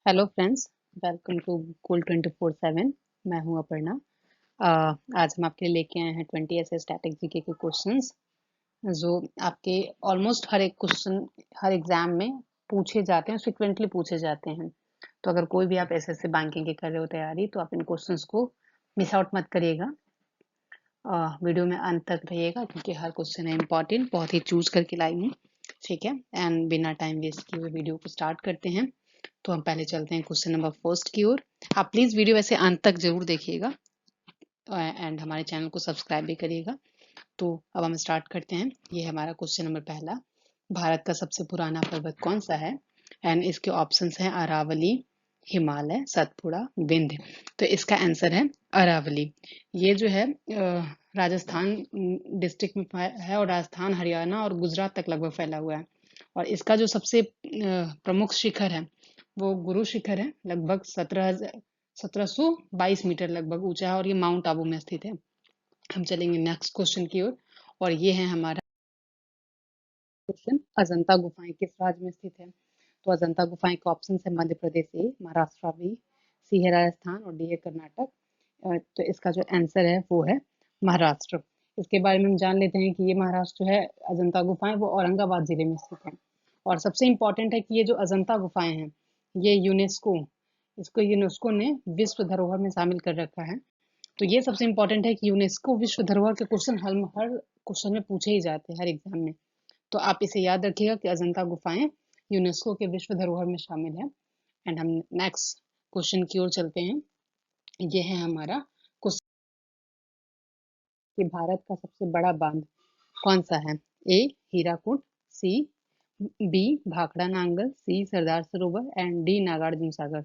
Hello friends, welcome to cool 24/7। मैं हूं अपर्णा। आज हम आपके लिए लेके आए हैं 20 ऐसे स्टैटिक जीके के क्वेश्चंस जो आपके ऑलमोस्ट हर एक क्वेश्चन हर एग्जाम में पूछे जाते हैं, फ्रिक्वेंटली पूछे जाते हैं। तो अगर कोई भी आप एसएससी बैंकिंग की कर रहे हो तैयारी, तो आप इन क्वेश्चंस को मिस आउट मत करिएगा। वीडियो में अंत तक रहिएगा क्योंकि हर क्वेश्चन है इंपॉर्टेंट, बहुत ही चूज करके लाई हूँ। ठीक है, एंड बिना टाइम वेस्ट किए हुए वीडियो को स्टार्ट करते हैं। तो हम पहले चलते हैं क्वेश्चन नंबर फर्स्ट की ओर। आप प्लीज वीडियो वैसे अंत तक जरूर देखिएगा एंड हमारे चैनल को सब्सक्राइब भी करिएगा। तो अब हम स्टार्ट करते हैं। ये है हमारा क्वेश्चन नंबर पहला। भारत का सबसे पुराना पर्वत कौन सा है? एंड इसके ऑप्शंस हैं अरावली, हिमालय, सतपुड़ा, विंध्य। तो इसका आंसर है अरावली। ये जो है राजस्थान डिस्ट्रिक्ट में है और राजस्थान, हरियाणा और गुजरात तक लगभग फैला हुआ है। और इसका जो सबसे प्रमुख शिखर है वो गुरु शिखर है, लगभग 1722 मीटर लगभग ऊंचा है और ये माउंट आबू में स्थित है। हम चलेंगे नेक्स्ट क्वेश्चन की ओर और ये है हमारा क्वेश्चन, अजंता गुफाएं किस राज्य में स्थित है? तो अजंता गुफाएं के ऑप्शन है मध्य प्रदेश ए, महाराष्ट्र बी, सी है राजस्थान और डी है कर्नाटक। तो इसका जो आंसर है वो है महाराष्ट्र। इसके बारे में हम जान लेते हैं कि ये महाराष्ट्र जो है अजंता गुफाएं वो औरंगाबाद जिले में स्थित है। और सबसे इम्पोर्टेंट है कि ये जो अजंता गुफाएं हैं ये यूनेस्को ने विश्व धरोहर में शामिल कर रखा है। तो ये सबसे इम्पोर्टेंट है कि यूनेस्को विश्व धरोहर के क्वेश्चन हर क्वेश्चन में पूछे ही जाते हैं हर एग्जाम में। तो आप इसे याद रखिएगा कि अजंता गुफाएं यूनेस्को के विश्व धरोहर में शामिल है। एंड हम नेक्स्ट क्वेश्चन की ओर चलते हैं। ये है हमारा क्वेश्चन कि भारत का सबसे बड़ा बांध कौन सा है? ए Hirakud, C B Bhakra Nangal, C Sardar Sarovar and D Nagarjuna Sagar.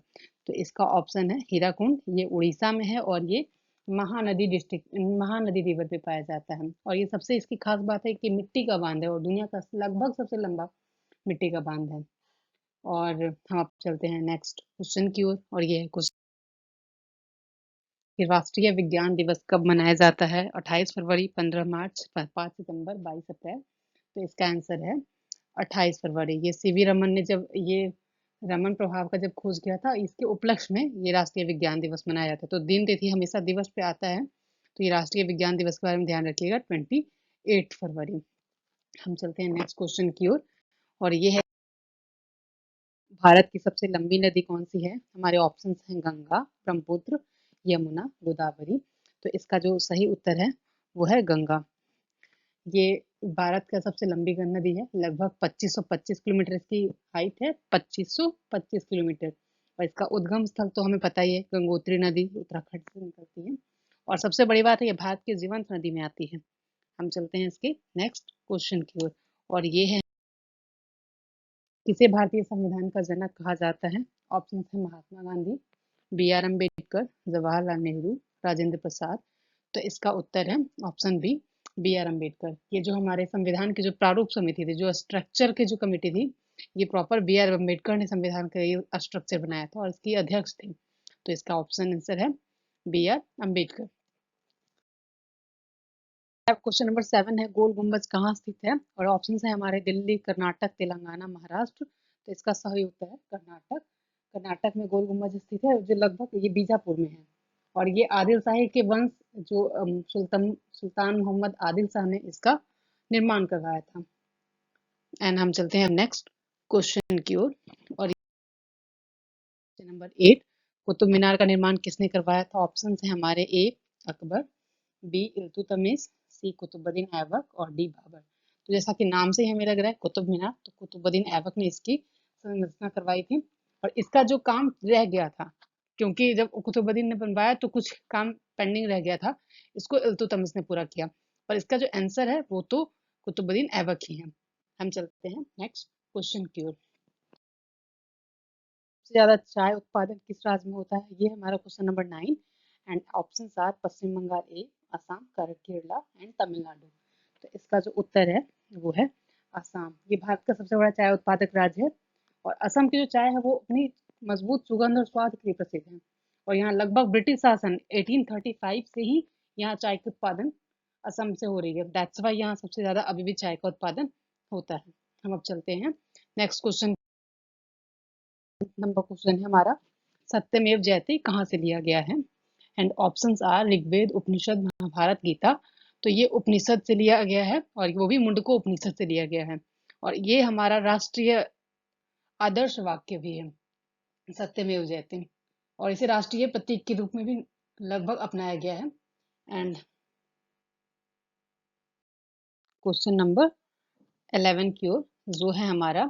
तो इसका ऑप्शन है हीराकुंड। ये उड़ीसा में है और ये महानदी रिवर पे पाया जाता है। और ये सबसे इसकी खास बात है कि मिट्टी का बांध है और दुनिया का लगभग सबसे लंबा मिट्टी का बांध है। और हम अब चलते हैं नेक्स्ट क्वेश्चन की ओर और ये है क्वेश्चन कि राष्ट्रीय विज्ञान दिवस कब मनाया जाता है? 28 फरवरी, 15 मार्च, 5 सितंबर, 22 अप्रैल। तो इसका आंसर है 28 फरवरी। ये सीवी रमन ने जब ये रमन प्रभाव का जब खोज किया था, इसके उपलक्ष्य में ये राष्ट्रीय विज्ञान दिवस मनाया जाता है। तो दिन तिथि हमेशा दिवस पे आता है, तो ये राष्ट्रीय विज्ञान दिवस के बारे में ध्यान रखिएगा, 28 फरवरी। हम चलते हैं नेक्स्ट क्वेश्चन की ओर और ये है भारत की सबसे लंबी नदी कौन सी है? हमारे ऑप्शंस हैं गंगा, ब्रह्मपुत्र, यमुना, गोदावरी। तो इसका जो सही उत्तर है वो है गंगा। ये भारत का सबसे लंबी नदी है, लगभग 2525 किलोमीटर इसकी हाइट है, 2525 किलोमीटर। और इसका उद्गम स्थल तो हमें पता ही है, गंगोत्री नदी उत्तराखंड से निकलती है। और सबसे बड़ी बात है ये भारत की जीवंत नदी में आती है। हम चलते हैं इसके नेक्स्ट क्वेश्चन की ओर और ये है किसे भारतीय संविधान का जनक कहा जाता है? ऑप्शन है महात्मा गांधी, बी आर अम्बेडकर, जवाहरलाल नेहरू, राजेंद्र प्रसाद। तो इसका उत्तर है option B, B R Ambedkar. ये जो हमारे संविधान की जो प्रारूप समिति थी, जो स्ट्रक्चर की जो कमेटी थी, ये प्रॉपर बी आर अम्बेडकर ने संविधान का ये स्ट्रक्चर बनाया था और इसकी अध्यक्ष थी। तो इसका ऑप्शन आंसर है B R Ambedkar. Question number 7 है गोल गुम्बज कहाँ स्थित है? और ऑप्शन है हमारे दिल्ली, कर्नाटक, तेलंगाना, महाराष्ट्र। तो इसका सही उत्तर है कर्नाटक। कर्नाटक में गोल गुम्बज स्थित है जो लगभग ये बीजापुर में है। और ये आदिल शाही के वंश जो सुल्तान मोहम्मद आदिल शाह ने इसका निर्माण करवाया था। एंड हम चलते हैं नेक्स्ट क्वेश्चन की ओर और नंबर 8 कुतुब मीनार का निर्माण किसने करवाया था? ऑप्शन है हमारे ए अकबर, बी इल्तुतमिश, सी कुतुबुद्दीन ऐबक और डी बाबर। तो जैसा कि नाम से ही हमें लग रहा है कुतुब मीनार, तो कुतुबुद्दीन ऐबक ने इसकी संरचना करवाई थी। और इसका जो काम रह गया था, क्योंकि जब कुतुबुद्दीन ने बनवाया तो कुछ काम पेंडिंग रह गया था, इसको इल्तुतमिश ने पूरा किया। पर इसका जो आंसर है वो तो कुतुबुद्दीन ऐबक ही है। हम चलते हैं नेक्स्ट क्वेश्चन की ओर। सबसे ज्यादा चाय उत्पादन किस राज्य में होता है? ये हमारा question number 9 and option are Paschim Bangal A, Assam, Kerala and Tamil Nadu. तो इसका जो उत्तर है वो है असम। ये भारत का सबसे बड़ा चाय उत्पादक राज्य है और असम की जो चाय है वो अपनी मजबूत सुगंध और स्वाद के लिए प्रसिद्ध है। और यहाँ लगभग ब्रिटिश शासन 1835 से ही यहाँ चाय के उत्पादन असम से हो रही है। दैट्स वाई यहाँ सबसे ज्यादा अभी भी चाय का उत्पादन होता है। हम अब चलते हैं नेक्स्ट क्वेश्चन नंबर क्वेश्चन है हमारा, सत्यमेव जयते कहाँ से लिया गया है? एंड ऑप्शंस आर ऋग्वेद, उपनिषद, महाभारत, गीता। तो ये उपनिषद से लिया गया है और वो भी मुंडको उपनिषद से लिया गया है। और ये हमारा राष्ट्रीय आदर्श वाक्य भी है, सत्यमेव जयते। और इसे राष्ट्रीय प्रतीक के रूप में भी लगभग अपनाया गया है। एंड क्वेश्चन नंबर 11 की ओर जो है हमारा,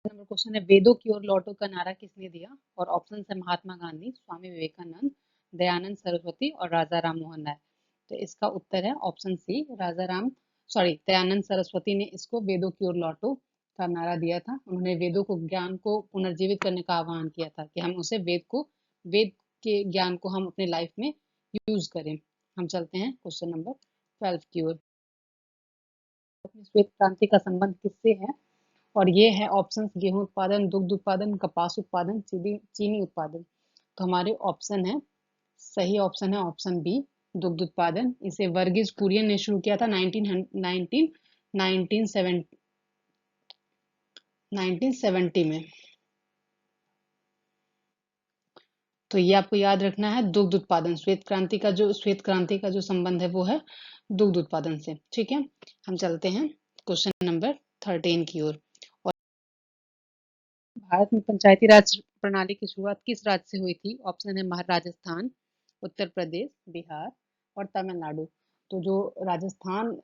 नंबर क्वेश्चन है, वेदों की ओर लौटो का नारा किसने दिया? और ऑप्शन है महात्मा गांधी, स्वामी विवेकानंद, दयानंद सरस्वती और राजा राम मोहन राय। तो इसका उत्तर है ऑप्शन सी, दयानंद सरस्वती ने इसको वेदों की ओर लौटो का नारा दिया था। उन्होंने वेदों को, ज्ञान को पुनर्जीवित करने का आह्वान किया था कि हम उसे वेद के ज्ञान को हम अपने लाइफ में यूज करें। हम चलते हैं क्वेश्चन नंबर 12 की ओर। श्वेत क्रांति का संबंध किससे है? और ये है ऑप्शंस, गेहूं उत्पादन, दुग्ध उत्पादन, कपास उत्पादन, चीनी उत्पादन। तो हमारे ऑप्शन है, सही ऑप्शन है ऑप्शन बी, दुग्ध उत्पादन। इसे वर्गीज कुरियन ने शुरू किया था 1970 में। तो ये आपको याद रखना है, दुग्ध उत्पादन। श्वेत क्रांति का जो संबंध है वो है दुग्ध उत्पादन से। ठीक है, हम चलते हैं क्वेश्चन नंबर 13 की ओर। भारत में पंचायती राज प्रणाली की शुरुआत किस राज्य से हुई थी? ऑप्शन है राजस्थान, उत्तर प्रदेश, बिहार और तमिलनाडु। तो जो राजस्थान,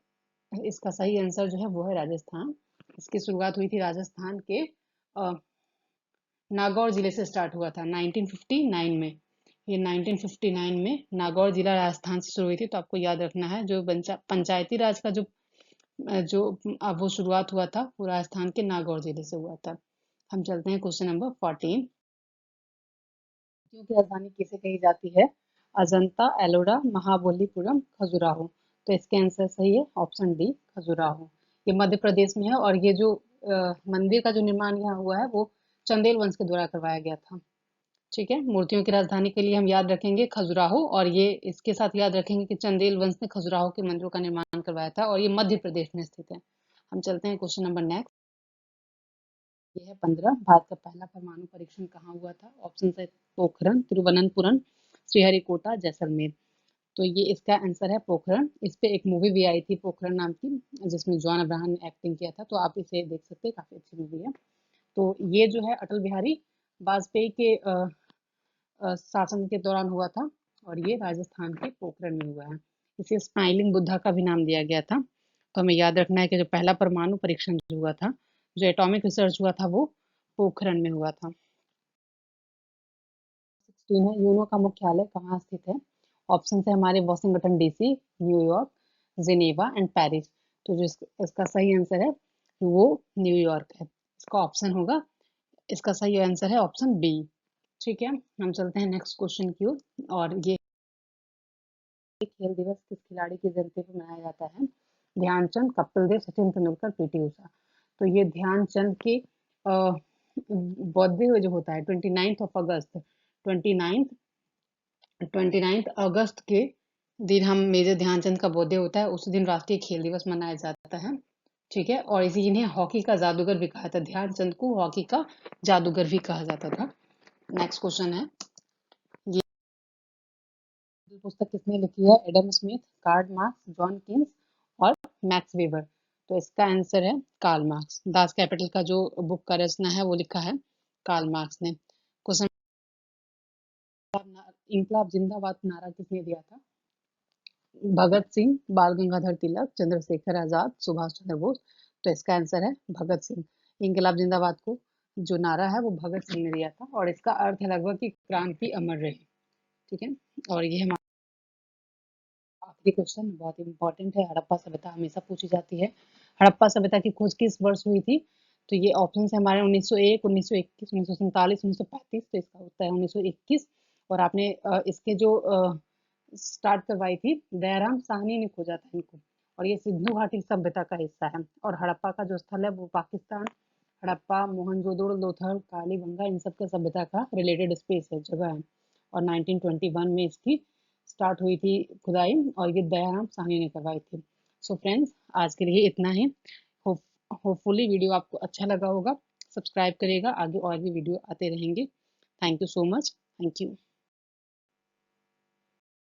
इसका सही आंसर जो है वो है राजस्थान। इसकी शुरुआत हुई थी राजस्थान के नागौर जिले से स्टार्ट हुआ था 1959 में। ये 1959 में नागौर जिला राजस्थान से शुरू हुई थी। तो आपको याद रखना है, जो पंचायती राज का जो वो शुरुआत हुआ था वो राजस्थान के नागौर जिले से हुआ था। हम चलते हैं क्वेश्चन नंबर 14। की राजधानी किसे कही जाती है? अजंता, एलोरा, महाबलीपुरम, खजुराहो। तो इसके आंसर सही है ऑप्शन डी, खजुराहो। ये मध्य प्रदेश में है और ये जो मंदिर का जो निर्माण यहाँ हुआ है वो चंदेल वंश के द्वारा करवाया गया था। ठीक है, मूर्तियों की राजधानी के लिए हम याद रखेंगे खजुराहो, और ये इसके साथ याद रखेंगे कि चंदेल वंश ने खजुराहो के मंदिरों का निर्माण करवाया था और ये मध्य प्रदेश में स्थित है। हम चलते हैं क्वेश्चन नंबर नेक्स्ट। ये है 15, भारत का पहला परमाणु परीक्षण कहाँ हुआ था? ऑप्शन है पोखरण, तिरुवनंतपुरम, श्रीहरिकोटा, जैसलमेर। तो ये इसका आंसर है पोखरण। इस पे एक मूवी भी आई थी पोखरण नाम की, जिसमें जॉन अब्राहम ने एक्टिंग किया था। तो आप इसे देख सकते हैं, काफी अच्छी मूवी है। तो ये जो है अटल बिहारी वाजपेयी के शासन के दौरान हुआ था और ये राजस्थान के पोखरण में हुआ है। इसे स्माइलिंग बुद्धा का भी नाम दिया गया था। तो हमें याद रखना है कि जो पहला परमाणु परीक्षण जो हुआ था, जो एटॉमिक रिसर्च हुआ था, वो पोखरण में हुआ था। 16 है, यूनो का मुख्यालय कहाँ स्थित है? ऑप्शन है हमारे Washington DC, New York, Geneva and Paris. तो जो इसका सही आंसर है वो न्यूयॉर्क है। इसका ऑप्शन होगा, इसका सही आंसर है ऑप्शन बी। ठीक है, हम चलते हैं नेक्स्ट क्वेश्चन की ओर। और ये खेल दिवस किस खिलाड़ी के जयंती पर मनाया जाता है? ध्यानचंद, कपिल देव, सचिन तेंदुलकर, पीटी उषा। तो ये ध्यानचंद के बर्थडे जो होता है 29 अगस्त 29 अगस्त के दिन हम मेजर ध्यानचंद का बर्थडे होता है, उस दिन राष्ट्रीय खेल दिवस मनाया जाता है। ठीक है, और इसी इन्हें हॉकी का जादूगर भी कहा था, ध्यानचंद को हॉकी का जादूगर भी कहा जाता था। नेक्स्ट क्वेश्चन है, ये पुस्तक किसने लिखी है? Adam Smith, Karl Marx, John Keynes और मैक्स वेबर। तो इसका आंसर है कार्ल मार्क्स। दास कैपिटल का जो बुक का रचना है वो लिखा है कार्ल मार्क्स ने। क्वेश्चन, इनकलाब जिंदाबाद नारा किसने दिया था? भगत सिंह, बाल गंगाधर तिलक, चंद्रशेखर आजाद, सुभाष चंद्र बोस। तो इसका आंसर है भगत सिंह। इनकलाब जिंदाबाद को जो नारा है वो भगत सिंह ने दिया था और इसका अर्थ है लगभग कि क्रांति अमर रहे। ठीक है, और ये हमारा आखिरी क्वेश्चन बहुत इंपॉर्टेंट है। हड़प्पा सभ्यता हमेशा पूछी जाती है। हड़प्पा सभ्यता की खोज किस वर्ष हुई थी? तो ये ऑप्शन है हमारे 1901, 1921, 1947, 1935। तो इसका उत्तर है 1921। और आपने इसके जो स्टार्ट करवाई थी, दयाराम साहनी ने खोजा था इनको। और ये सिंधु घाटी सभ्यता का हिस्सा है। और हड़प्पा का जो स्थल है वो पाकिस्तान, हड़प्पा, मोहनजोदड़ो, लोथल, कालीबंगा, इन सब का सभ्यता का रिलेटेड स्पेस है, जगह है। और 1921 में इसकी स्टार्ट हुई थी खुदाई, और ये दयाराम साहनी ने करवाई थी। सो फ्रेंड्स, आज के लिए इतना ही। होपफुली वीडियो आपको अच्छा लगा होगा। सब्सक्राइब करिएगा, आगे और भी वीडियो आते रहेंगे। Thank you so much. Thank you.